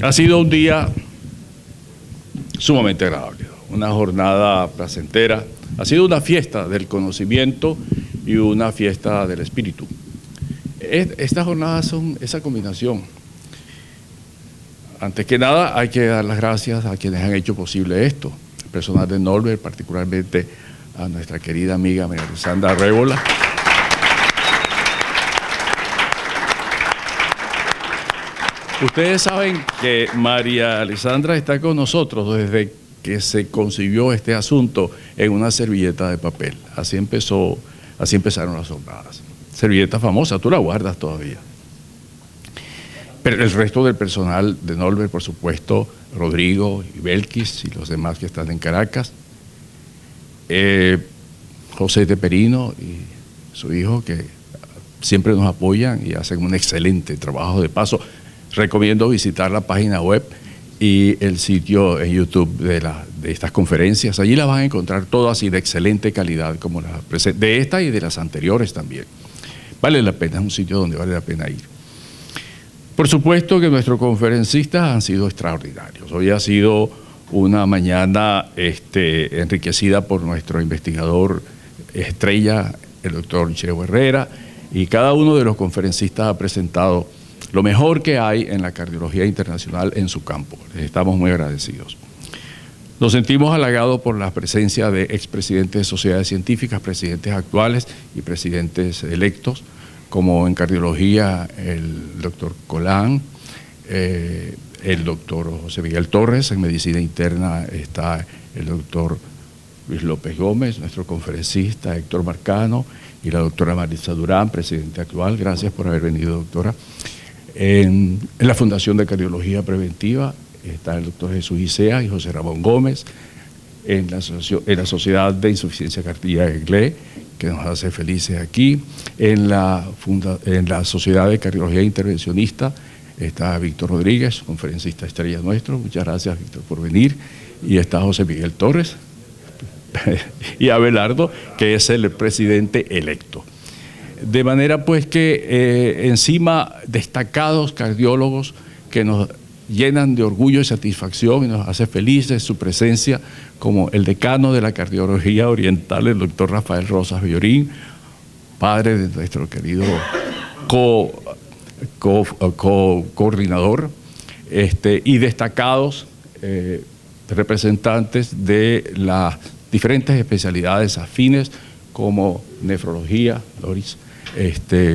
Ha sido un día sumamente agradable, una jornada placentera. Ha sido una fiesta del conocimiento y una fiesta del espíritu. Estas jornadas son esa combinación. Antes que nada, hay que dar las gracias a quienes han hecho posible esto. El personal de Norbert, particularmente a nuestra querida amiga María Alessandra Révola. Ustedes saben que María Alessandra está con nosotros desde que se concibió este asunto en una servilleta de papel. Así empezaron las jornadas. Servilleta famosa, tú la guardas todavía. Pero el resto del personal de Norbert, por supuesto, Rodrigo y Belkis y los demás que están en Caracas, José Teperino y su hijo, que siempre nos apoyan y hacen un excelente trabajo. De paso, recomiendo visitar la página web y el sitio en YouTube de estas conferencias. Allí las van a encontrar todas y de excelente calidad, como de esta y de las anteriores también. Vale la pena, es un sitio donde vale la pena ir. Por supuesto que nuestros conferencistas han sido extraordinarios. Hoy ha sido una mañana enriquecida por nuestro investigador estrella, el doctor Cheo Herrera, y cada uno de los conferencistas ha presentado lo mejor que hay en la cardiología internacional en su campo. Les estamos muy agradecidos. Nos sentimos halagados por la presencia de expresidentes de sociedades científicas, presidentes actuales y presidentes electos, como en cardiología el doctor Colán, el doctor José Miguel Torres. En medicina interna está el doctor Luis López Gómez, nuestro conferencista Héctor Marcano, y la doctora Marisa Durán, presidente actual. Gracias por haber venido, doctora. En la Fundación de Cardiología Preventiva está el doctor Jesús Isea y José Ramón Gómez. En la Sociedad de Insuficiencia Cardíaca GLE, que nos hace felices aquí. En la Sociedad de Cardiología Intervencionista está Víctor Rodríguez, conferencista estrella nuestro. Muchas gracias, Víctor, por venir. Y está José Miguel Torres y Abelardo, que es el presidente electo. De manera pues que encima destacados cardiólogos que nos llenan de orgullo y satisfacción y nos hace felices su presencia, como el decano de la cardiología oriental, el doctor Rafael Rosas Villorín, padre de nuestro querido coordinador, y destacados representantes de las diferentes especialidades afines como nefrología, Loris,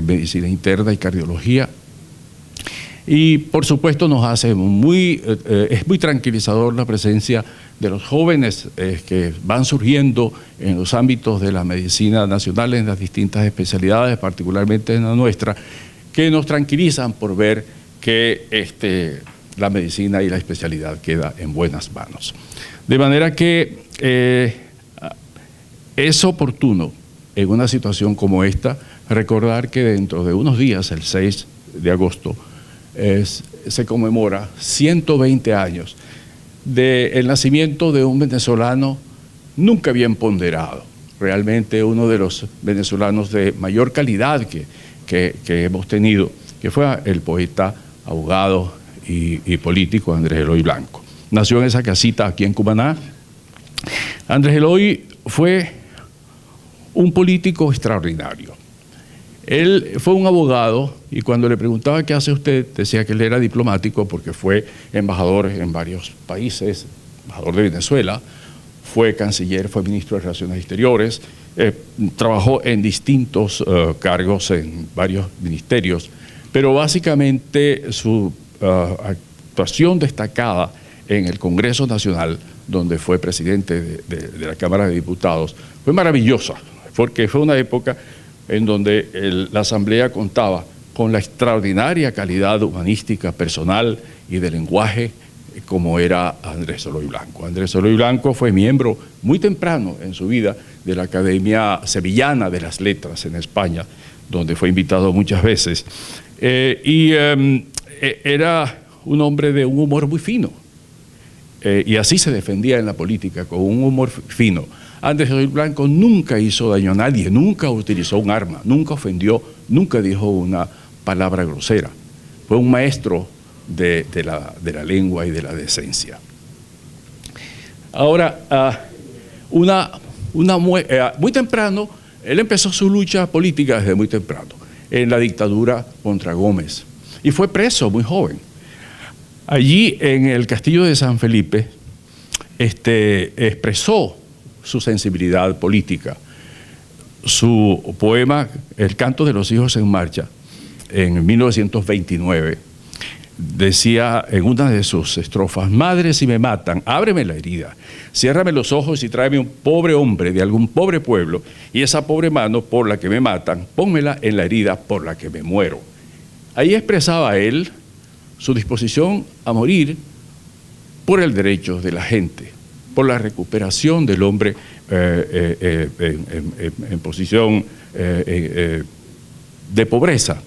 medicina interna y cardiología. Y por supuesto nos hace es muy tranquilizador la presencia de los jóvenes que van surgiendo en los ámbitos de la medicina nacional, en las distintas especialidades, particularmente en la nuestra, que nos tranquilizan por ver que la medicina y la especialidad queda en buenas manos. De manera que es oportuno en una situación como esta recordar que dentro de unos días, el 6 de agosto, se conmemora 120 años del nacimiento de un venezolano nunca bien ponderado, realmente uno de los venezolanos de mayor calidad que hemos tenido, que fue el poeta, abogado y político Andrés Eloy Blanco. Nació en esa casita aquí en Cumaná. Andrés Eloy fue un político extraordinario. Él fue un abogado y cuando le preguntaba qué hace usted, decía que él era diplomático porque fue embajador en varios países, embajador de Venezuela, fue canciller, fue ministro de Relaciones Exteriores, trabajó en distintos cargos en varios ministerios, pero básicamente su actuación destacada en el Congreso Nacional, donde fue presidente de la Cámara de Diputados, fue maravillosa, porque fue una época en donde la Asamblea contaba con la extraordinaria calidad humanística, personal y de lenguaje como era Andrés Eloy Blanco. Andrés Eloy Blanco fue miembro muy temprano en su vida de la Academia Sevillana de las Letras en España, donde fue invitado muchas veces. Era un hombre de un humor muy fino, y así se defendía en la política, con un humor fino. Andrés Eloy Blanco nunca hizo daño a nadie, nunca utilizó un arma, nunca ofendió, nunca dijo una palabra grosera. Fue un maestro de la lengua y de la decencia. Ahora, muy temprano, él empezó su lucha política desde muy temprano, en la dictadura contra Gómez, y fue preso muy joven. Allí, en el castillo de San Felipe, expresó su sensibilidad política. Su poema, El canto de los hijos en marcha, en 1929, decía en una de sus estrofas: madre, si me matan, ábreme la herida, ciérrame los ojos y tráeme un pobre hombre de algún pobre pueblo, y esa pobre mano por la que me matan, pónmela en la herida por la que me muero. Ahí expresaba él su disposición a morir por el derecho de la gente, por la recuperación del hombre en posición de pobreza.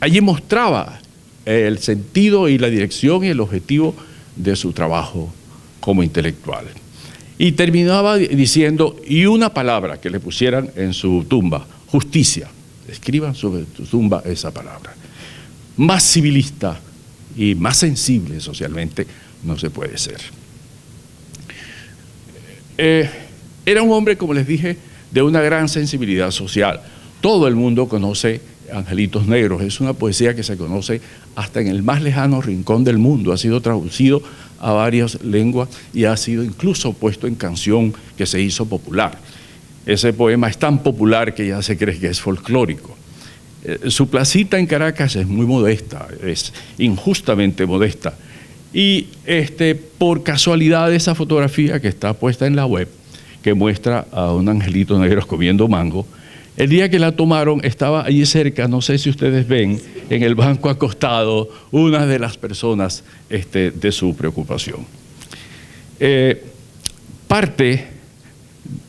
Allí mostraba el sentido y la dirección y el objetivo de su trabajo como intelectual. Y terminaba diciendo, y una palabra que le pusieran en su tumba: justicia. Escriban sobre tu tumba esa palabra. Más civilista y más sensible socialmente no se puede ser. Era un hombre, como les dije, de una gran sensibilidad social. Todo el mundo conoce Angelitos Negros. Es una poesía que se conoce hasta en el más lejano rincón del mundo. Ha sido traducido a varias lenguas y ha sido incluso puesto en canción que se hizo popular. Ese poema es tan popular que ya se cree que es folclórico. Su placita en Caracas es muy modesta, es injustamente modesta. Y por casualidad, esa fotografía que está puesta en la web, que muestra a un angelito negro comiendo mango, el día que la tomaron estaba allí cerca, no sé si ustedes ven, en el banco acostado, una de las personas de su preocupación.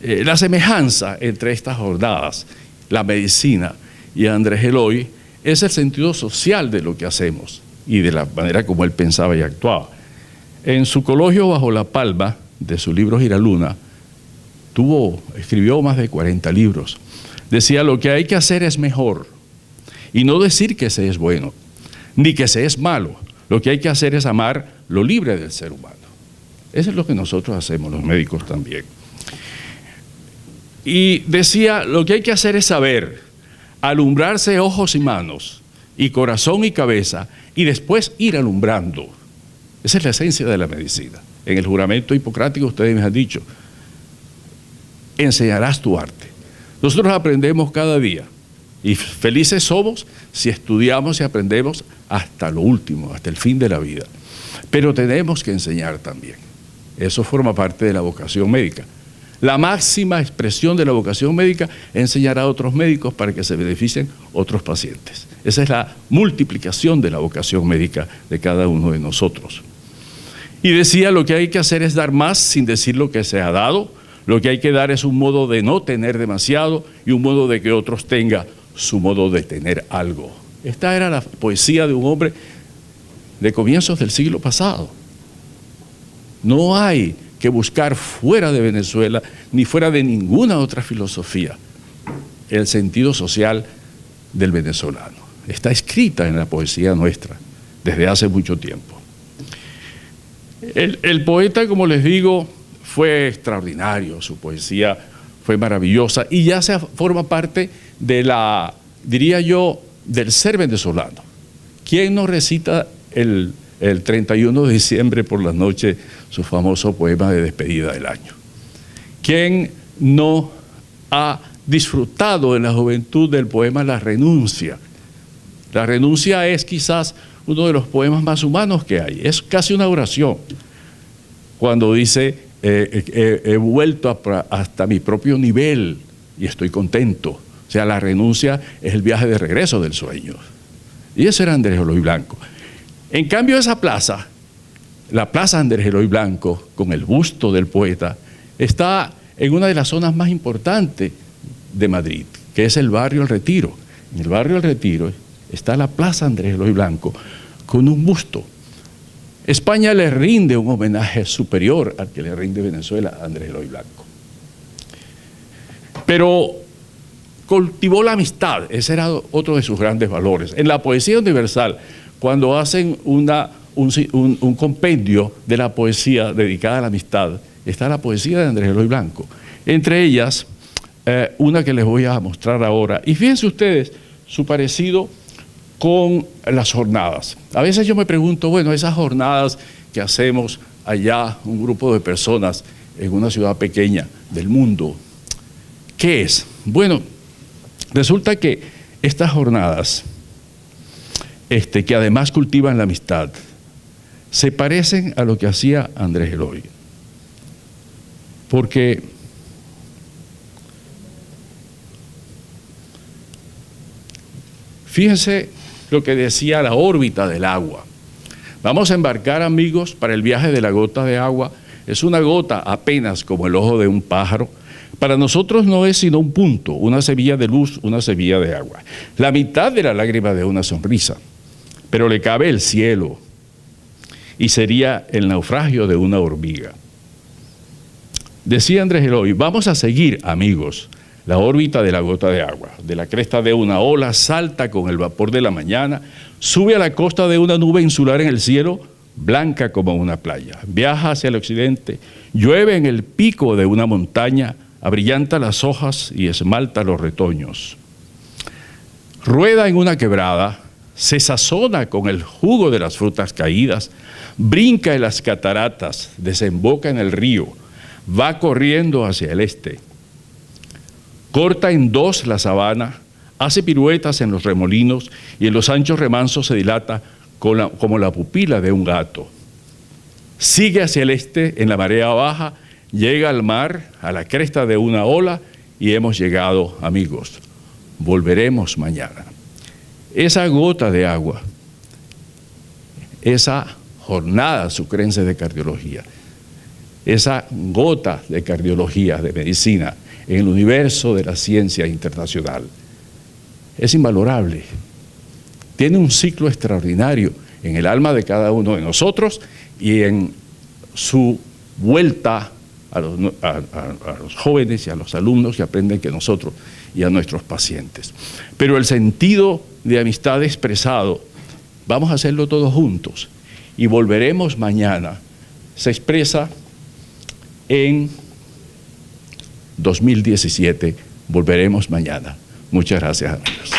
La semejanza entre estas jornadas, la medicina y Andrés Eloy, es el sentido social de lo que hacemos y de la manera como él pensaba y actuaba. En su coloquio bajo la palma de su libro Giraluna, escribió más de 40 libros. Decía: lo que hay que hacer es mejor, y no decir que se es bueno, ni que se es malo. Lo que hay que hacer es amar lo libre del ser humano. Eso es lo que nosotros hacemos, los médicos también. Y decía: lo que hay que hacer es saber, alumbrarse ojos y manos, y corazón y cabeza, y después ir alumbrando. Esa es la esencia de la medicina. En el juramento hipocrático ustedes me han dicho: enseñarás tu arte. Nosotros aprendemos cada día, y felices somos si estudiamos y aprendemos hasta lo último, hasta el fin de la vida. Pero tenemos que enseñar también. Eso forma parte de la vocación médica. La máxima expresión de la vocación médica es enseñar a otros médicos para que se beneficien otros pacientes. Esa es la multiplicación de la vocación médica de cada uno de nosotros. Y decía: lo que hay que hacer es dar más sin decir lo que se ha dado. Lo que hay que dar es un modo de no tener demasiado y un modo de que otros tengan su modo de tener algo. Esta era la poesía de un hombre de comienzos del siglo pasado. No hay que buscar fuera de Venezuela ni fuera de ninguna otra filosofía el sentido social del venezolano. Está escrita en la poesía nuestra desde hace mucho tiempo. El poeta, como les digo, fue extraordinario, su poesía fue maravillosa y ya forma parte de diría yo, del ser venezolano. ¿Quién no recita el 31 de diciembre por la noche su famoso poema de despedida del año? ¿Quién no ha disfrutado en la juventud del poema La Renuncia? La Renuncia es quizás uno de los poemas más humanos que hay, es casi una oración. Cuando dice: he vuelto hasta mi propio nivel y estoy contento. O sea, la renuncia es el viaje de regreso del sueño. Y ese era Andrés Eloy Blanco. En cambio, esa plaza, la Plaza Andrés Eloy Blanco, con el busto del poeta, está en una de las zonas más importantes de Madrid, que es el barrio El Retiro. En el barrio El Retiro está la Plaza Andrés Eloy Blanco, con un busto. España le rinde un homenaje superior al que le rinde Venezuela a Andrés Eloy Blanco. Pero cultivó la amistad, ese era otro de sus grandes valores. En la poesía universal, cuando hacen un compendio de la poesía dedicada a la amistad, está la poesía de Andrés Eloy Blanco. Entre ellas, una que les voy a mostrar ahora. Y fíjense ustedes su parecido con las jornadas. A veces yo me pregunto, bueno, esas jornadas que hacemos allá, un grupo de personas en una ciudad pequeña del mundo, ¿qué es? Bueno, resulta que estas jornadas, que además cultivan la amistad, se parecen a lo que hacía Andrés Eloy. Porque fíjense lo que decía la órbita del agua. Vamos a embarcar, amigos, para el viaje de la gota de agua. Es una gota apenas como el ojo de un pájaro. Para nosotros no es sino un punto, una semilla de luz, una semilla de agua. La mitad de la lágrima de una sonrisa, pero le cabe el cielo y sería el naufragio de una hormiga. Decía Andrés Eloy, vamos a seguir, amigos, la órbita de la gota de agua. De la cresta de una ola salta con el vapor de la mañana, sube a la costa de una nube insular en el cielo, blanca como una playa. Viaja hacia el occidente, llueve en el pico de una montaña, abrillanta las hojas y esmalta los retoños. Rueda en una quebrada, se sazona con el jugo de las frutas caídas, brinca en las cataratas, desemboca en el río, va corriendo hacia el este. Corta en dos la sabana, hace piruetas en los remolinos y en los anchos remansos se dilata como la pupila de un gato. Sigue hacia el este en la marea baja, llega al mar, a la cresta de una ola y hemos llegado, amigos. Volveremos mañana. Esa gota de agua, esa jornada sucrense de cardiología, esa gota de cardiología, de medicina, en el universo de la ciencia internacional, es invalorable. Tiene un ciclo extraordinario en el alma de cada uno de nosotros y en su vuelta a los jóvenes y a los alumnos que aprenden que nosotros y a nuestros pacientes. Pero el sentido de amistad expresado, vamos a hacerlo todos juntos y volveremos mañana, se expresa en 2017, volveremos mañana. Muchas gracias, amigos.